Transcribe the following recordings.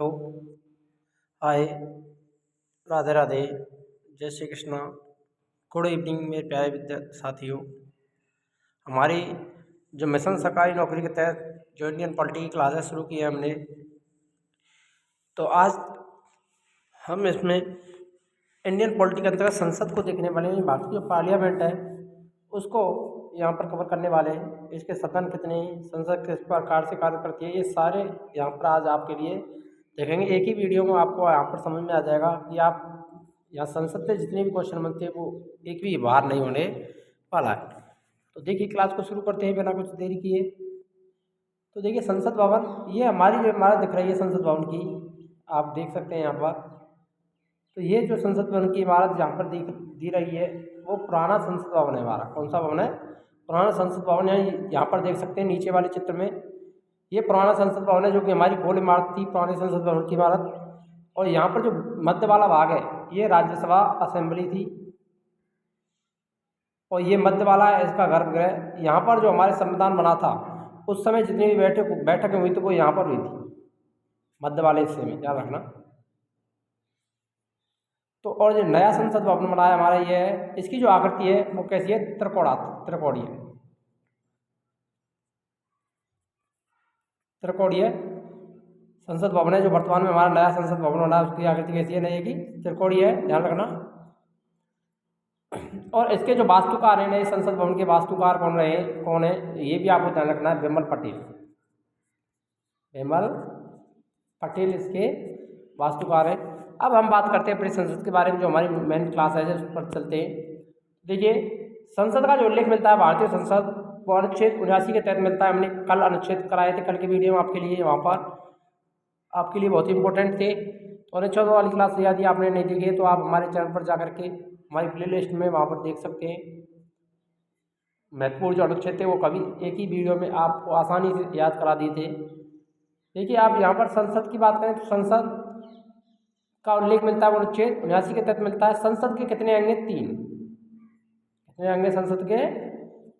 Hello, हाय, राधे राधे, जय Shri Krishna. Good evening मेरे प्यारे विद्यार्थी साथियों। हमारी जो मिशन सरकारी नौकरी के तहत जो इंडियन पॉलिटी की क्लासेस शुरू की है हमने, तो आज हम इसमें इंडियन पॉलिटी के अंतर्गत संसद को देखने वाले हैं। भारतीय जो पार्लियामेंट है उसको यहाँ पर कवर करने वाले हैं। इसके सदन कितने हैं, संसद किस प्रकार से कार्य करती है, ये सारे यहाँ पर आज आपके लिए देखेंगे। एक ही वीडियो में आपको यहाँ पर समझ में आ जाएगा कि आप यहाँ संसद से जितने भी क्वेश्चन बनते हैं वो एक भी बार नहीं होने वाला है। तो देखिए क्लास को शुरू करते हैं बिना कुछ देरी किए। तो देखिए संसद भवन, ये हमारी जो इमारत दिख रही है संसद भवन की, आप देख सकते हैं यहाँ पर। तो ये जो संसद भवन की इमारत जहाँ पर दी रही है वो पुराना संसद भवन है हमारा। कौन सा भवन है? पुराना संसद भवन है। यहाँ पर देख सकते हैं नीचे वाले चित्र में, ये पुराना संसद भवन है जो कि हमारी गोल इमारत थी, पुरानी संसद भवन की इमारत। और यहाँ पर जो मध्य वाला भाग है ये राज्यसभा असेंबली थी, और ये मध्य वाला है इसका गर्भगृह। यहाँ पर जो हमारे संविधान बना था उस समय जितनी भी बैठकें हुई थी वो यहाँ पर हुई थी, मध्य वाले हिस्से में, ध्यान रखना। तो और जो नया संसद भवन बना है हमारा ये है, इसकी जो आकृति है वो कैसी है? त्रिकोणीय संसद भवन है। जो वर्तमान में हमारा नया संसद भवन बना है उसकी आकृति कैसी है? नए की त्रिकोणीय है, ध्यान रखना। और इसके जो वास्तुकार हैं, नए संसद भवन के वास्तुकार कौन है ये भी आपको ध्यान रखना है। विमल पटेल इसके वास्तुकार हैं। अब हम बात करते हैं अपनी संसद के बारे में, जो हमारी मेन क्लास है उस पर चलते हैं। देखिए संसद का जो उल्लेख मिलता है भारतीय संसद वो अनुच्छेद 79 के तहत मिलता है। हमने कल अनुच्छेद कराए थे, कल के वीडियो में आपके लिए, वहाँ पर आपके लिए बहुत ही इंपॉर्टेंट थे। तो अनुच्छेद वाली क्लास यदि आपने नहीं देखी है तो आप हमारे चैनल पर जाकर के हमारी प्ले लिस्ट में वहाँ पर देख सकते हैं। महत्वपूर्ण जो अनुच्छेद थे वो कभी एक ही वीडियो में आपको आसानी से याद करा दिए थे। देखिए आप यहाँ पर संसद की बात करें तो संसद का उल्लेख मिलता है वो अनुच्छेद 79 के तहत मिलता है। संसद के कितने अंग हैं? 3। कितने अंग हैं संसद के?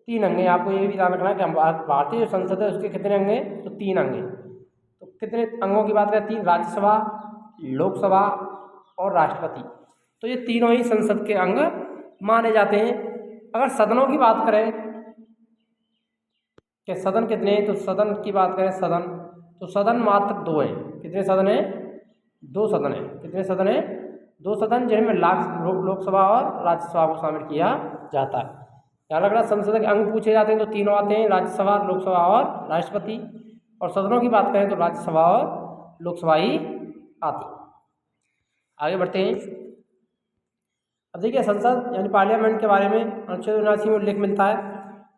3 अंग हैं। आपको ये भी ध्यान रखना है कि भारतीय जो संसद है उसके कितने अंग हैं? तो 3 अंग हैं। तो कितने अंगों की बात करें? 3, राज्यसभा, लोकसभा और राष्ट्रपति। तो ये तीनों ही संसद के अंग माने जाते हैं। अगर सदनों की बात करें कि सदन कितने हैं, तो सदन की बात करें तो सदन मात्र 2 हैं। कितने सदन हैं? 2 सदन हैं। कितने सदन हैं? 2 सदन, जिनमें लोकसभा और राज्यसभा को शामिल किया जाता है। ध्यान रखना, संसद के अंग पूछे जाते हैं तो तीनों आते हैं, राज्यसभा, लोकसभा और राष्ट्रपति। और सदनों की बात करें तो राज्यसभा और लोकसभा ही आती। आगे बढ़ते हैं। अब देखिए संसद यानी पार्लियामेंट के बारे में अनुच्छेद 79 में उल्लेख मिलता है।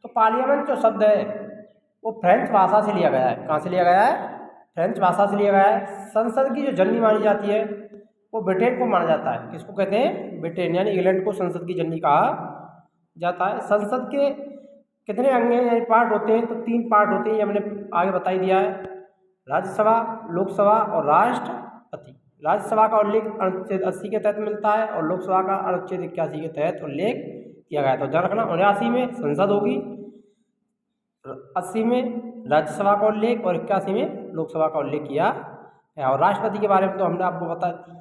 तो पार्लियामेंट जो शब्द है वो फ्रेंच भाषा से लिया गया है। कहाँ से लिया गया है? फ्रेंच भाषा से लिया गया है। संसद की जो जननी मानी जाती है वो ब्रिटेन को माना जाता है। किसको कहते हैं? ब्रिटेन, यानी इंग्लैंड को संसद की जननी कहा जाता है। संसद के कितने अंग हैं यानी पार्ट होते हैं? तो 3 पार्ट होते हैं, ये हमने आगे बता ही दिया है। राज्यसभा, लोकसभा और राष्ट्रपति। राज्यसभा का उल्लेख अनुच्छेद 80 के तहत मिलता है और लोकसभा का अनुच्छेद 81 के तहत उल्लेख किया गया है। तो ध्यान रखना, 79 में संसद होगी, 80 में राज्यसभा का उल्लेख और 81 में लोकसभा का उल्लेख किया है। और राष्ट्रपति के बारे में तो हमने आपको बताया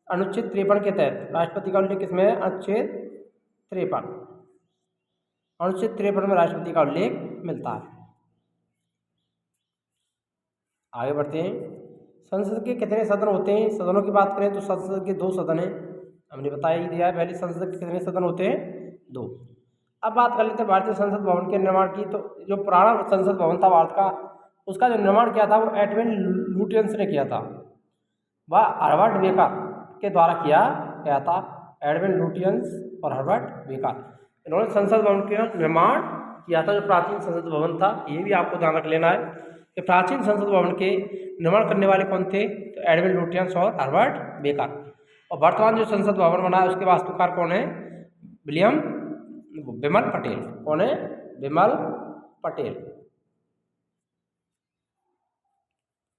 अनुच्छेद 53 के तहत राष्ट्रपति का उल्लेख किसमें है? अनुच्छेद 53 में राष्ट्रपति का उल्लेख मिलता है। आगे बढ़ते हैं। संसद के कितने सदन होते हैं? सदनों की बात करें तो संसद के 2 सदन हैं, हमने बताया ही दिया है पहले। संसद के कितने सदन होते हैं? 2। अब बात कर लेते हैं भारतीय संसद भवन के निर्माण की। तो जो पुराना संसद भवन था भारत का, उसका जो निर्माण किया था वो एडविन लुटियंस ने किया था। वह हार्वर्ड बेकर के द्वारा किया गया था। एडविन लुटियंस और हार्वर्ड बेकर, इन्होंने संसद भवन का निर्माण किया था। जो प्राचीन संसद भवन था, ये भी आपको ध्यान रख लेना है कि प्राचीन संसद भवन के निर्माण करने वाले कौन थे? तो एडविन लुटियंस और हार्वर्ड बेकर। और वर्तमान जो संसद भवन बना है उसके वास्तुकार कौन है? विमल पटेल। कौन है? विमल पटेल।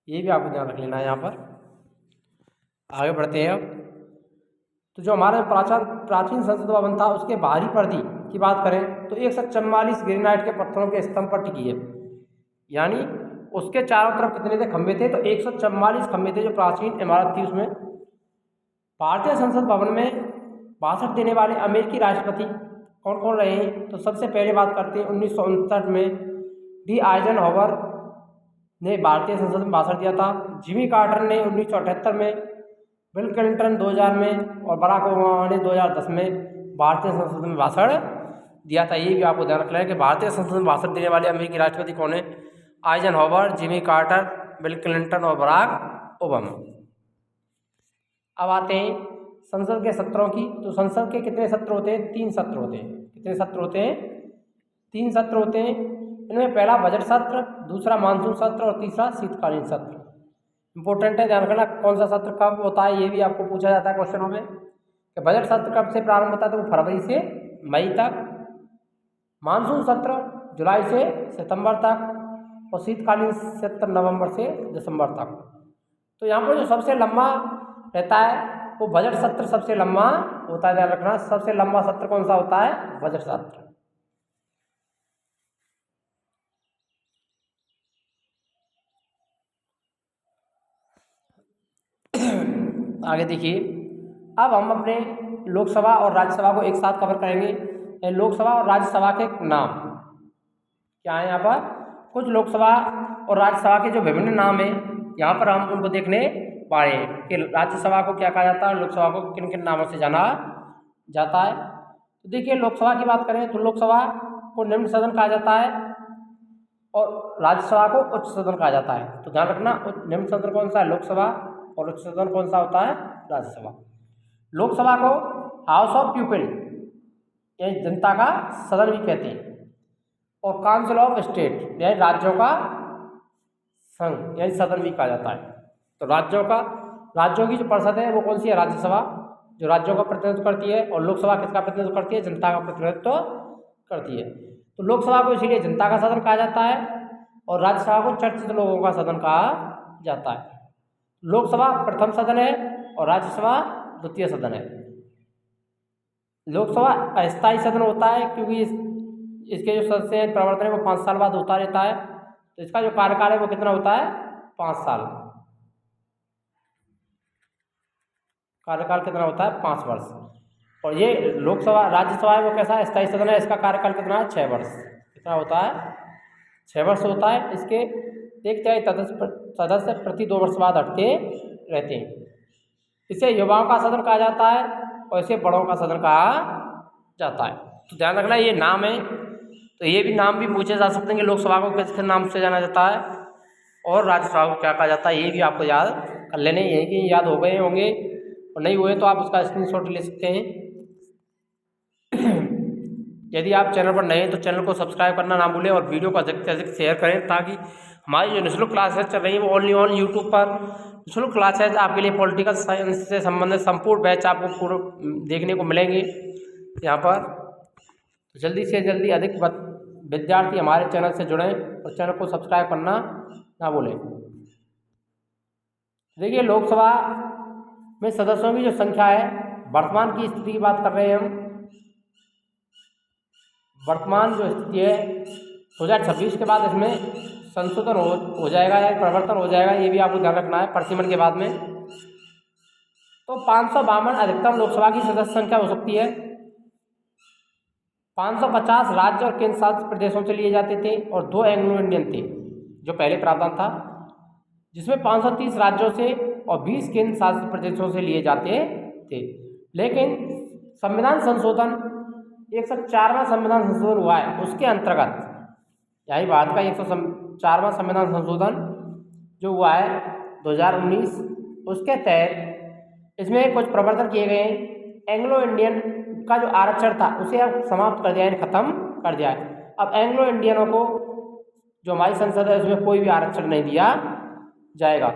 ये भी आपको ध्यान रख लेना है यहाँ पर। आगे बढ़ते हैं अब। तो जो हमारा प्राचीन संसद भवन था उसके बाहरी पर्दी की बात करें तो 144 ग्रेनाइट के पत्थरों के स्तंभ पर टिकी है। यानी उसके चारों तरफ कितने थे खंभे थे, तो 144 खंभे थे जो प्राचीन इमारत थी उसमें। भारतीय संसद भवन में भाषण देने वाले अमेरिकी राष्ट्रपति कौन कौन रहे हैं, तो सबसे पहले बात करते हैं 1969 में डी आइजनहॉवर ने भारतीय संसद में भाषण दिया था। जिमी कार्टर ने 1978 में, बिल क्लिंटन 2000 में और बराक ओबामा ने 2010 में भारतीय संसद में भाषण दिया था। ये भी आपको ध्यान रखना है कि भारतीय संसद में भाषण देने वाले अमेरिकी राष्ट्रपति कौन है, Eisenhower, Jimmy Carter, bill Clinton और बराक ओबामा। अब आते हैं संसद के सत्रों की, तो संसद के कितने सत्र होते हैं, 3 सत्र होते हैं। कितने सत्र होते हैं, 3 सत्र होते हैं। इनमें पहला बजट सत्र, दूसरा मानसून सत्र और तीसरा शीतकालीन सत्र। इंपॉर्टेंट है, ध्यान रखना कौन सा सत्र कब होता है, ये भी आपको पूछा जाता है क्वेश्चनों में कि बजट सत्र कब से प्रारंभ होता है, तो वो फरवरी से मई तक, मानसून सत्र जुलाई से सितंबर तक और शीतकालीन सत्र नवंबर से दिसंबर तक। तो यहाँ पर जो सबसे लंबा रहता है वो बजट सत्र सबसे लंबा होता है, ध्यान रखना सबसे लंबा सत्र कौन सा होता है, बजट सत्र। आगे देखिए, अब हम अपने लोकसभा और राज्यसभा को एक साथ कवर करेंगे। लोकसभा और राज्यसभा के नाम क्या है, यहाँ पर कुछ लोकसभा और राज्यसभा के जो विभिन्न नाम हैं यहाँ पर हम उनको देखने पा रहे हैं कि राज्यसभा को क्या कहा जाता है, लोकसभा को किन किन नामों से जाना जाता है। तो देखिए, लोकसभा की बात करें तो लोकसभा को निम्न सदन कहा जाता है और राज्यसभा को उच्च सदन कहा जाता है। तो ध्यान रखना निम्न सदन कौन सा है, लोकसभा, और उच्च सदन कौन सा होता है, राज्यसभा। लोकसभा को हाउस ऑफ पीपल यानी जनता का सदन भी कहते हैं, और काउंसिल ऑफ स्टेट यानी राज्यों का संघ यानी सदन भी कहा जाता है। तो राज्यों की जो परिषद है वो कौन सी है, राज्यसभा, जो राज्यों का प्रतिनिधित्व करती है, और लोकसभा किसका प्रतिनिधित्व करती है, जनता का प्रतिनिधित्व करती है। तो लोकसभा को इसीलिए जनता का सदन कहा जाता है और राज्यसभा को चर्चित लोगों का सदन कहा जाता है। लोकसभा प्रथम सदन है और राज्यसभा द्वितीय सदन है। लोकसभा अस्थायी सदन होता है क्योंकि इसके जो सदस्य हैं प्रवर्तन है वो 5 साल बाद होता रहता है, तो इसका जो कार्यकाल है वो कितना होता है, 5 साल। कार्यकाल कितना होता है, 5 वर्ष। और ये लोकसभा राज्यसभा है वो कैसा है, स्थायी सदन है, इसका कार्यकाल कितना है, 6 वर्ष। कितना होता है, 6 वर्ष होता है। इसके देखते हैं सदस्य प्रति 2 वर्ष बाद हटते रहते हैं। इसे युवाओं का सदन कहा जाता है और इसे बड़ों का सदन कहा जाता है। तो ध्यान रखना ये नाम है, तो ये भी नाम भी पूछे जा सकते हैं कि लोकसभा को किस नाम से जाना जाता है और राज्यसभा को क्या कहा जाता है, ये भी आपको याद कर लेने, यही कि याद हो गए होंगे और नहीं हुए तो आप उसका स्क्रीनशॉट ले सकते हैं। यदि आप चैनल पर नए हैं तो चैनल को सब्सक्राइब करना ना भूलें और वीडियो को अधिक से अधिक शेयर करें, ताकि हमारी जो निःशुल्क क्लासेस चल रही है वो ओनली ऑन यूट्यूब पर निःशुल्क क्लासेज आपके लिए पॉलिटिकल साइंस से संबंधित संपूर्ण बैच आपको पूरा देखने को मिलेंगे यहाँ पर। तो जल्दी से जल्दी अधिक विद्यार्थी हमारे चैनल से जुड़ें और चैनल को सब्सक्राइब करना ना भूलें। देखिए, लोकसभा में सदस्यों की जो संख्या है, वर्तमान की स्थिति की बात कर रहे हैं हम। वर्तमान जो स्थिति है 2026 के बाद इसमें संशोधन हो जाएगा या परिवर्तन हो जाएगा, ये भी आपको ध्यान रखना है परिसीमन के बाद में। तो 552 अधिकतम लोकसभा की सदस्य संख्या हो सकती है। 550 राज्य और केंद्र शासित प्रदेशों से लिए जाते थे और 2 एंग्लो इंडियन थे जो पहले प्रावधान था, जिसमें 530 राज्यों से और 20 केंद्र शासित प्रदेशों से लिए जाते थे। लेकिन संविधान संशोधन 104वां संविधान संशोधन हुआ है, उसके अंतर्गत यानी भारत का 104वां संविधान संशोधन जो हुआ है 2019, उसके तहत इसमें कुछ परिवर्तन किए गए हैं। एंग्लो इंडियन का जो आरक्षण था उसे अब समाप्त कर दिया है, खत्म कर दिया है। अब एंग्लो इंडियनों को जो हमारी संसद है उसमें कोई भी आरक्षण नहीं दिया जाएगा।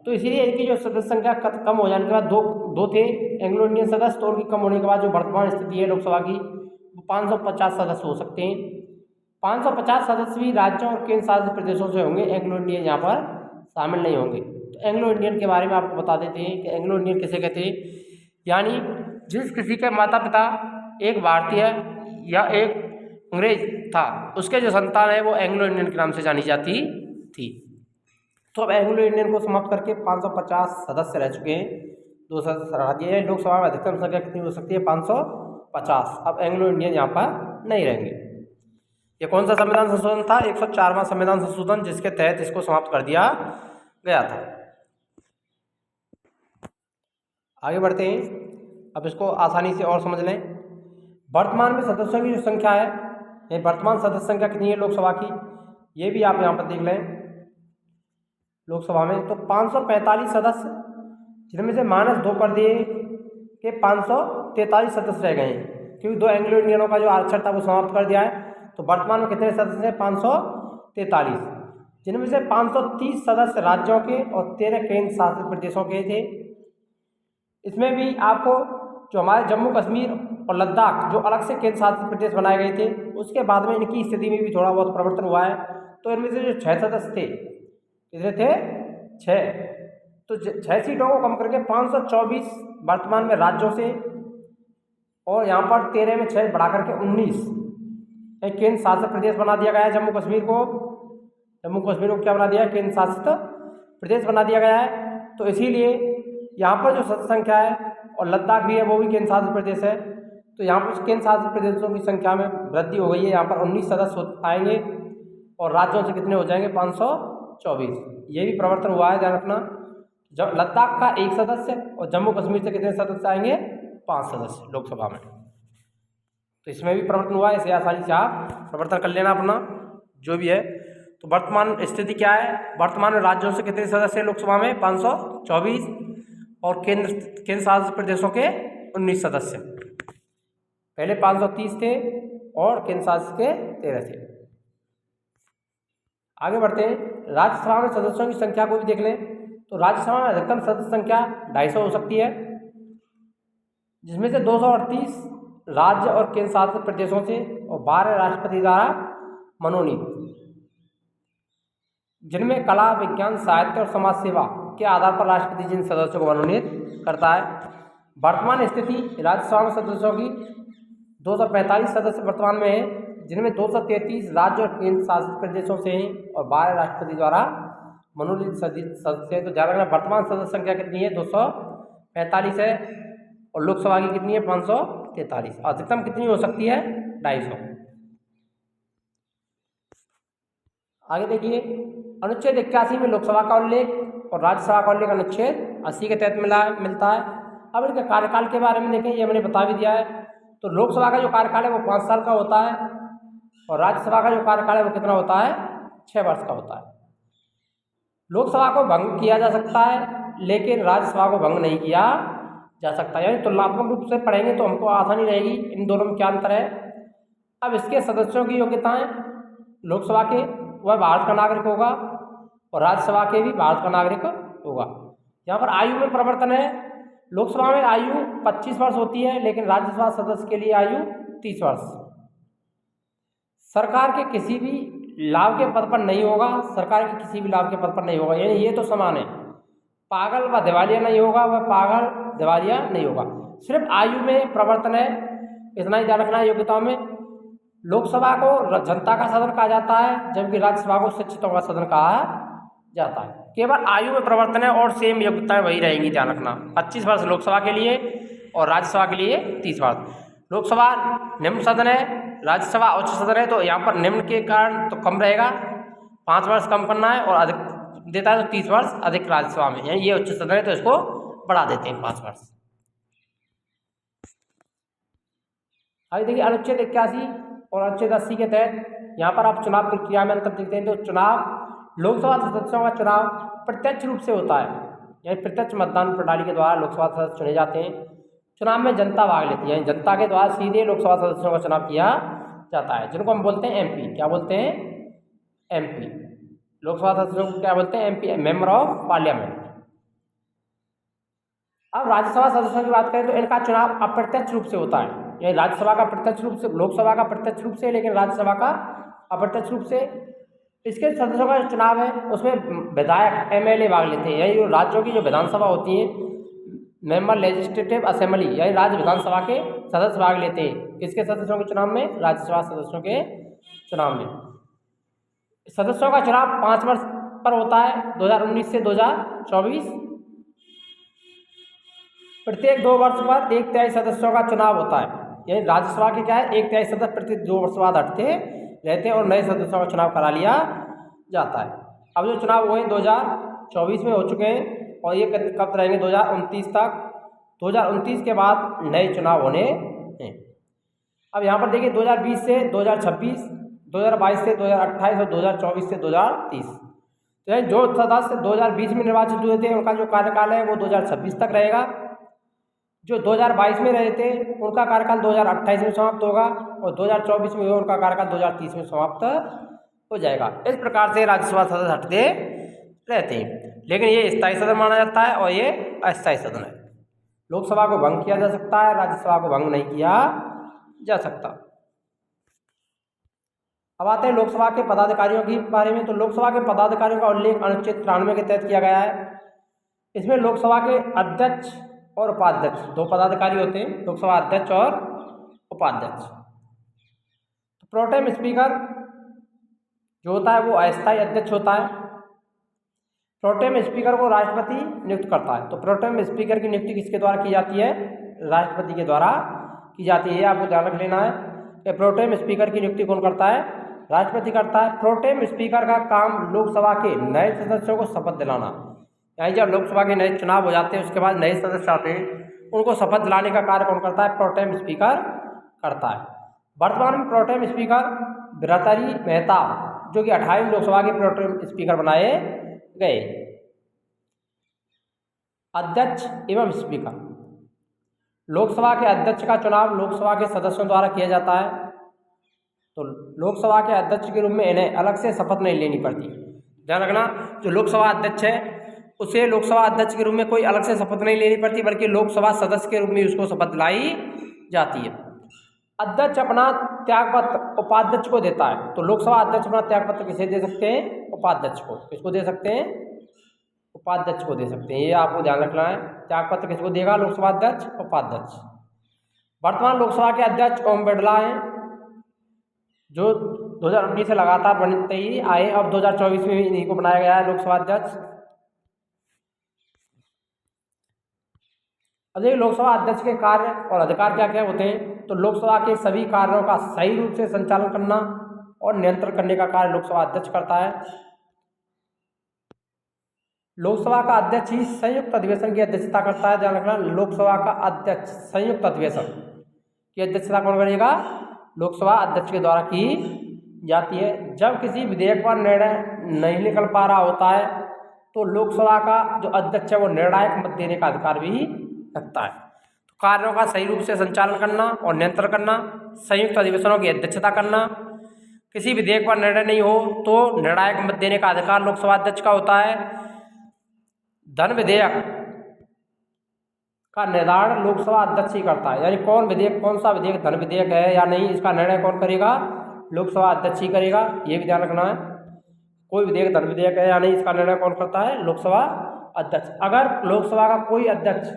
तो इसीलिए इनकी जो सदस्य संख्या कम हो जाने के बाद दो थे एंग्लो इंडियन सदस्य, तो उनकी कम होने के बाद जो वर्तमान स्थिति है लोकसभा की, वो 550 सदस्य हो सकते हैं। 550 सदस्य भी राज्यों और केंद्र शासित प्रदेशों से होंगे, एंग्लो इंडियन यहाँ पर शामिल नहीं होंगे। तो एंग्लो इंडियन के बारे में आपको बता देते हैं कि एंग्लो इंडियन किसे कहते हैं, यानी जिस किसी के माता पिता एक भारतीय या एक अंग्रेज था, उसके जो संतान है वो एंग्लो इंडियन के नाम से जानी जाती थी। तो अब एंग्लो इंडियन को समाप्त करके 550 सदस्य रह चुके हैं, 2 सदस्य हटा दिए। लोकसभा में अधिकतम संख्या कितनी हो सकती है? 550। अब एंग्लो इंडियन यहाँ पर नहीं रहेंगे। ये कौन सा संविधान संशोधन था? 104वां संविधान संशोधन, जिसके तहत इसको समाप्त कर दिया गया था। आगे बढ़ते हैं, अब इसको आसानी से और समझ लें। वर्तमान में सदस्यों की जो संख्या है, ये वर्तमान सदस्य संख्या कितनी है लोकसभा की, ये भी आप यहाँ पर देख लें। लोकसभा में तो 545 सदस्य, जिनमें से -2 कर दिए कि 543 सदस्य रह गए हैं, क्योंकि 2 एंग्लो इंडियनों का जो आरक्षण था वो समाप्त कर दिया है। तो वर्तमान में कितने सदस्य हैं? 543, जिनमें से 530 सदस्य राज्यों के और 13 केंद्र शासित प्रदेशों के थे। इसमें भी आपको जो हमारे जम्मू कश्मीर और लद्दाख जो अलग से केंद्र शासित प्रदेश बनाए गए थे, उसके बाद में इनकी स्थिति में भी थोड़ा बहुत परिवर्तन हुआ है। तो इनमें से जो 6 सदस्य थे, कितने थे? 6। तो 6 सीटों को कम करके 524 वर्तमान में राज्यों से, और यहाँ पर 13 में 6 बढ़ा करके 19 एक केंद्र शासित प्रदेश बना दिया गया है। जम्मू कश्मीर को क्या बना दिया है? केंद्र शासित प्रदेश बना दिया गया है। तो इसीलिए यहाँ पर जो सदस्य संख्या है, और लद्दाख भी है वो भी केंद्र शासित प्रदेश है, तो यहाँ पर केंद्र शासित प्रदेशों की संख्या में वृद्धि हो गई है। यहाँ पर 19 सदस्य आएंगे और राज्यों से कितने हो जाएंगे? 524। ये भी परिवर्तन हुआ है, ध्यान रखना। जब लद्दाख का 1 सदस्य और जम्मू कश्मीर से कितने सदस्य आएंगे? 5 सदस्य लोकसभा में। तो इसमें भी परिवर्तन हुआ है, इसे आसानी से आप परिवर्तन कर लेना अपना जो भी है। तो वर्तमान स्थिति क्या है? वर्तमान में राज्यों से कितने सदस्य हैं लोकसभा में? 524, और केंद्र शासित प्रदेशों के 19 सदस्य। पहले 530 थे और केंद्र शासित के 13 थे। आगे बढ़ते हैं, राज्यसभा में सदस्यों की संख्या को भी देख लें। तो राज्यसभा में अधिकतम सदस्य संख्या 250 हो सकती है, जिसमें से 238 राज्य और केंद्र शासित प्रदेशों से और 12 राष्ट्रपति द्वारा मनोनीत, जिनमें कला, विज्ञान, साहित्य और समाज सेवा के आधार पर राष्ट्रपति जिन सदस्यों को मनोनीत करता है। वर्तमान स्थिति राज्यसभा में सदस्यों की 245 सदस्य वर्तमान में हैं, जिनमें 233 राज्य और केंद्र शासित प्रदेशों से हैं और 12 राष्ट्रपति द्वारा मनोनीत सदस्य हैं। तो ध्यान रखना, वर्तमान सदस्य संख्या कितनी है? 245 है, और लोकसभा की कितनी है? 543। अधिकतम कितनी हो सकती है? 250। आगे देखिए, अनुच्छेद 81 में लोकसभा का उल्लेख और राज्यसभा का उल्लेख अनुच्छेद 80 के तहत मिलता है। अब इनके कार्यकाल के बारे में देखें, ये मैंने बता भी दिया है। तो लोकसभा का जो कार्यकाल है वो 5 साल का होता है, और राज्यसभा का जो कार्यकाल है वो कितना होता है? 6 वर्ष का होता है। लोकसभा को भंग किया जा सकता है, लेकिन राज्यसभा को भंग नहीं किया जा सकता। यानी तुलनात्मक रूप से पढ़ेंगे तो हमको आसानी रहेगी इन दोनों में क्या अंतर है। अब इसके सदस्यों की योग्यताएं, लोकसभा के वह भारत का नागरिक होगा और राज्यसभा के भी भारत का नागरिक होगा। यहाँ पर आयु में परिवर्तन है। लोकसभा में आयु 25 वर्ष होती है, लेकिन राज्यसभा सदस्य के लिए आयु 30 वर्ष। सरकार के किसी भी लाभ के पद पर नहीं होगा, सरकार के किसी भी लाभ के पद पर नहीं होगा, यानी ये तो समान है। पागल व दिवालिया नहीं होगा, वह पागल दिवालिया नहीं होगा। सिर्फ आयु में परिवर्तन है, इतना ही ध्यान रखना है। योग्यताओं में लोकसभा को जनता का सदन कहा जाता है, जबकि राज्यसभा को शिक्षितों का सदन कहा जाता है। केवल आयु में परिवर्तन है और सेम योग्यताएं वही रहेंगी, ध्यान रखना। 25 वर्ष लोकसभा के लिए और राज्यसभा के लिए 30 वर्ष। लोकसभा निम्न सदन है, राज्यसभा उच्च सदन है, तो यहाँ पर निम्न के कारण तो कम रहेगा, 5 वर्ष कम करना है, और अधिक देता है तो 30 वर्ष अधिक राज्यसभा में, यानी ये उच्च सदन है तो इसको बढ़ा देते हैं 5 वर्ष। आगे देखिए, अनुच्छेद 81 और अनुच्छेद 80 के तहत यहाँ पर आप चुनाव प्रक्रिया में अंतर देखते हैं। तो चुनाव, लोकसभा सदस्यों का चुनाव प्रत्यक्ष रूप से होता है, यानी प्रत्यक्ष मतदान प्रणाली के द्वारा लोकसभा सदस्य चुने जाते हैं। चुनाव में जनता भाग लेती है, यानी जनता के द्वारा सीधे लोकसभा सदस्यों का चुनाव किया जाता है, जिनको हम बोलते हैं एमपी। क्या बोलते हैं? एमपी। लोकसभा सदस्यों को क्या बोलते हैं? MP, member of parliament. अब राज्यसभा सदस्यों की बात करें तो इनका चुनाव अप्रत्यक्ष रूप से होता है, यानी राज्यसभा का प्रत्यक्ष रूप से, लोकसभा का प्रत्यक्ष रूप से, लेकिन राज्यसभा का अप्रत्यक्ष रूप से। इसके सदस्यों का जो चुनाव है उसमें विधायक, एमएलए भाग लेते हैं, यानी जो राज्यों की जो विधानसभा होती है, मेंबर लेजिस्लेटिव असेंबली, यानी राज्य विधानसभा के सदस्य भाग लेते हैं। किसके सदस्यों के चुनाव में? राज्यसभा सदस्यों के चुनाव में। सदस्यों का चुनाव 5 वर्ष पर होता है 2019 से 2024। प्रत्येक 2 वर्ष पर 1/3 सदस्यों का चुनाव होता है। यानी राज्यसभा के क्या है, 1/3 सदस्य प्रत्येक 2 वर्ष बाद हटते रहते हैं और नए सदस्यों का चुनाव करा लिया जाता है। अब जो चुनाव हुए 2024 में हो चुके हैं और ये कब रहेंगे 2029 तक। 2029 के बाद नए चुनाव होने हैं। अब यहाँ पर देखिए 2020 से 2026, 2022 से 2028 और 2024 से 2030। तो यानी जो सदस्य 2020 में निर्वाचित हुए थे उनका जो कार्यकाल है वो 2026 तक रहेगा। जो 2022 में रहे थे उनका कार्यकाल 2028 में समाप्त होगा और 2024 में उनका कार्यकाल 2030 में समाप्त हो जाएगा। इस प्रकार से राज्यसभा सदस्य हटते रहते हैं, लेकिन ये स्थायी सदन माना जाता है और ये अस्थायी सदन है। लोकसभा को भंग किया जा सकता है, राज्यसभा को भंग नहीं किया जा सकता। अब आते हैं लोकसभा के पदाधिकारियों के बारे में। तो लोकसभा के पदाधिकारियों का उल्लेख अनुच्छेद 93 के तहत किया गया है। इसमें लोकसभा के अध्यक्ष और उपाध्यक्ष 2 पदाधिकारी होते हैं, लोकसभा अध्यक्ष और उपाध्यक्ष। तो प्रोटेम स्पीकर जो होता है वो अस्थायी अध्यक्ष होता है। प्रोटेम स्पीकर को राष्ट्रपति नियुक्त करता है। तो प्रोटेम स्पीकर की नियुक्ति किसके द्वारा की जाती है, राष्ट्रपति के द्वारा की जाती है। आपको ध्यान रख लेना है कि प्रोटेम स्पीकर की नियुक्ति कौन करता है, राष्ट्रपति करता है। प्रोटेम स्पीकर का काम लोकसभा के नए सदस्यों को शपथ दिलाना। यानी जब लोकसभा के नए चुनाव हो जाते हैं उसके बाद नए सदस्य आते हैं, उनको शपथ दिलाने का कार्य कौन करता है, प्रोटेम स्पीकर करता है। वर्तमान में प्रोटेम स्पीकर भर्तृहरि मेहता जो कि 28वीं लोकसभा के प्रोटेम स्पीकर बनाए गए। अध्यक्ष एवं स्पीकर। लोकसभा के अध्यक्ष का चुनाव लोकसभा के सदस्यों द्वारा किया जाता है। तो लोकसभा के अध्यक्ष के रूप में इन्हें अलग से शपथ नहीं लेनी पड़ती। ध्यान रखना, जो लोकसभा अध्यक्ष है उसे लोकसभा अध्यक्ष के रूप में कोई अलग से शपथ नहीं लेनी पड़ती, बल्कि लोकसभा सदस्य के रूप में उसको शपथ दिलाई जाती है। अध्यक्ष अपना त्यागपत्र उपाध्यक्ष को देता है। तो लोकसभा अध्यक्ष अपना त्यागपत्र किसे दे सकते हैं, उपाध्यक्ष को। किसको दे सकते हैं, उपाध्यक्ष को दे सकते हैं। ये आपको ध्यान रखना है, त्यागपत्र किसको देगा, लोकसभा अध्यक्ष, उपाध्यक्ष। वर्तमान लोकसभा के अध्यक्ष ओम बिरला हैं, जो 2019 से लगातार बनते ही आए। अब 2024 में इन्हीं को बनाया गया है लोकसभा अध्यक्ष। अब देखिए लोकसभा अध्यक्ष के कार्य और अधिकार क्या क्या होते हैं। तो लोकसभा के सभी कार्यों का सही रूप से संचालन करना और नियंत्रण करने का कार्य लोकसभा अध्यक्ष करता है। लोकसभा का अध्यक्ष ही संयुक्त अधिवेशन की अध्यक्षता करता है। ध्यान रखना, लोकसभा का अध्यक्ष संयुक्त अधिवेशन की अध्यक्षता कौन करेगा, लोकसभा अध्यक्ष के द्वारा की जाती है। जब किसी विधेयक पर निर्णय नहीं निकल पा रहा होता है तो लोकसभा का जो अध्यक्ष है वो निर्णायक मत देने का अधिकार भी रखता है। तो कार्यों का सही रूप से संचालन करना और नियंत्रण करना, संयुक्त अधिवेशनों की अध्यक्षता करना, किसी विधेयक पर निर्णय नहीं हो तो निर्णायक मत देने का अधिकार लोकसभा अध्यक्ष का होता है। धन विधेयक का निर्धारण लोकसभा अध्यक्ष ही करता है। यानी कौन सा विधेयक धन विधेयक है या नहीं, इसका निर्णय कौन करेगा, लोकसभा अध्यक्ष ही करेगा। ये भी ध्यान रखना है, कोई विधेयक धन विधेयक है या नहीं, इसका निर्णय कौन करता है, लोकसभा अध्यक्ष। अगर लोकसभा का कोई अध्यक्ष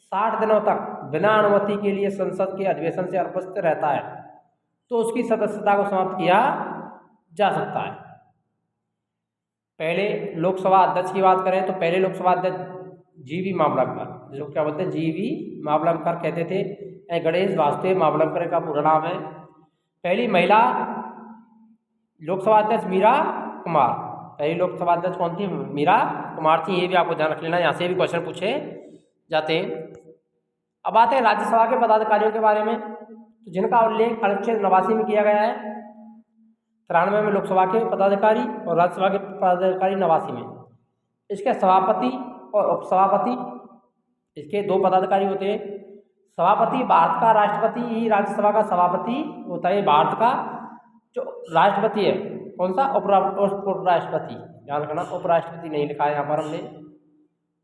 60 दिनों तक बिना अनुमति के लिए संसद के अधिवेशन से अनुपस्थित रहता है तो उसकी सदस्यता को समाप्त किया जा सकता है। पहले लोकसभा अध्यक्ष की बात करें तो पहले लोकसभा अध्यक्ष जीवी मावलंकर, जो क्या बोलते हैं जीवी मावलंकर कहते थे। गणेश वासुदेव मावलंकर का पूरा नाम है। पहली महिला लोकसभा अध्यक्ष मीरा कुमार। पहली लोकसभा अध्यक्ष कौन थी, मीरा कुमार थी। ये भी आपको ध्यान रख लेना, यहाँ से भी क्वेश्चन पूछे जाते हैं। अब आते हैं राज्यसभा के पदाधिकारियों के बारे में, तो जिनका उल्लेख अनुच्छेद 89 में किया गया है। 93 में लोकसभा के पदाधिकारी और राज्यसभा के पदाधिकारी 89 में। इसके सभापति और उपसभापति, इसके 2 पदाधिकारी होते हैं। सभापति भारत का राष्ट्रपति ही राज्यसभा का सभापति होता है। भारत का जो राष्ट्रपति है कौन सा, उपराष्ट्रपति। ध्यान रखना, उपराष्ट्रपति नहीं लिखा है यहाँ पर हमने।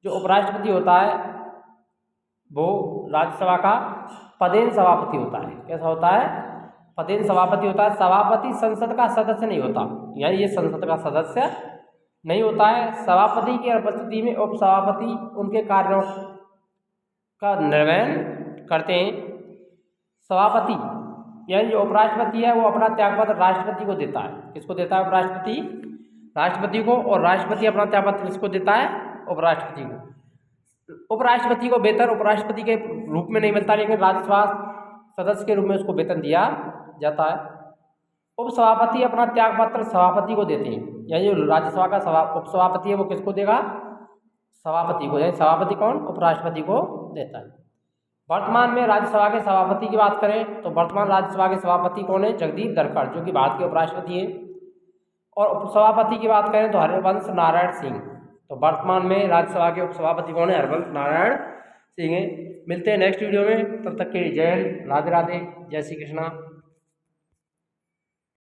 जो उपराष्ट्रपति होता है वो राज्यसभा का पदेन सभापति होता है। कैसा होता है, पदेन सभापति होता है। सभापति संसद का सदस्य नहीं होता, यानी ये संसद का सदस्य नहीं होता है। सभापति की उपस्थिति में उपसभापति उनके कार्यों का निर्वहन करते हैं। सभापति यानी जो उपराष्ट्रपति है वो अपना त्यागपत्र राष्ट्रपति को देता है। किसको देता है, उपराष्ट्रपति राष्ट्रपति को, और राष्ट्रपति अपना त्यागपत्र किसको देता है? उपराष्ट्रपति को। उपराष्ट्रपति को वेतन उपराष्ट्रपति के रूप में नहीं मिलता, लेकिन राज्यसभा सदस्य के रूप में उसको वेतन दिया जाता है। उपसभापति अपना त्यागपत्र सभापति को देते हैं, यानी जो राज्यसभा का उपसभापति है वो किसको देगा? सभापति को। यानी सभापति कौन? उपराष्ट्रपति को देता है। वर्तमान में राज्यसभा के सभापति की बात करें तो वर्तमान राज्यसभा के सभापति कौन है? जगदीप धनखड़, जो कि भारत के उपराष्ट्रपति हैं। और उपसभापति की बात करें तो हरिवंश नारायण सिंह। तो वर्तमान में राज्यसभा के उपसभापति कौन है? हरिवंश नारायण सिंह हैं। मिलते हैं नेक्स्ट वीडियो में, तब तक के लिए जय हिंद, राधे राधे, जय श्री कृष्णा।